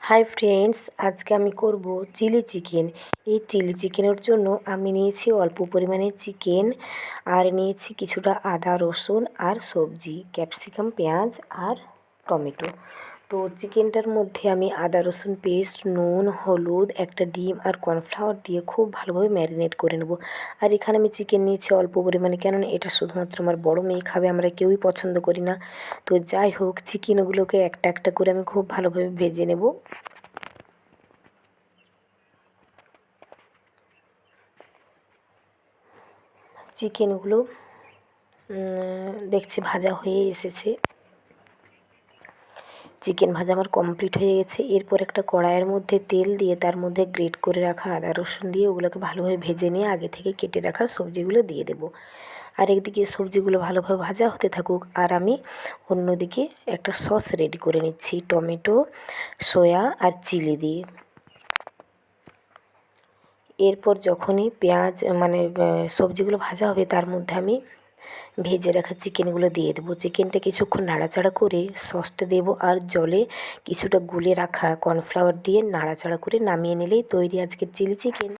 Hi friends, আজকে আমি করব চিলি চিকেন। এই চিলি চিকেনের জন্য আমি নিয়েছি অল্প পরিমাণে চিকেন, আর নিয়েছি কিছুটা আদা রসুন আর সবজি ক্যাপসিকাম, পেঁয়াজ আর টমেটো। তো চিকেনটার মধ্যে আমি আদা রসুন পেস্ট, নুন, হলুদ, একটা ডিম আর কর্নফ্লাওয়ার দিয়ে খুব ভালোভাবে ম্যারিনেট করে নেব। আর এখানে আমি চিকেন নিয়েছি অল্প পরিমাণে, কেননা এটা শুধুমাত্র আমার বড় মেয়ে খাবে, আমরা কেউই পছন্দ করি না। তো যাই হোক, চিকেনগুলোকে একটা একটা করে আমি খুব ভালোভাবে ভেজে নেব। চিকেনগুলো দেখছি ভাজা হয়ে এসেছে। চিকেন ভাজা আমার কমপ্লিট হয়ে গেছে। এরপর একটা কড়াইয়ের মধ্যে তেল দিয়ে তার মধ্যে গ্রেট করে রাখা আদা রসুন দিয়ে ওগুলোকে ভালোভাবে ভেজে নিয়ে আগে থেকে কেটে রাখা সবজিগুলো দিয়ে দেবো। আর একদিকে সবজিগুলো ভালোভাবে ভাজা হতে থাকুক, আর আমি অন্যদিকে একটা সস রেডি করে নিচ্ছি টমেটো, সয়া আর চিলি দিয়ে। এরপর যখনই পেঁয়াজ সবজিগুলো ভাজা হবে, তার মধ্যে আমি ভেজে রাখা চিকেনগুলো দিয়ে দেবো। চিকেনটা কিছুক্ষণ নাড়াচাড়া করে সসটা দেবো, আর জলে কিছুটা গুলে রাখা কর্নফ্লাওয়ার দিয়ে নাড়াচাড়া করে নামিয়ে নিলেই তৈরি আজকের চিলি চিকেন।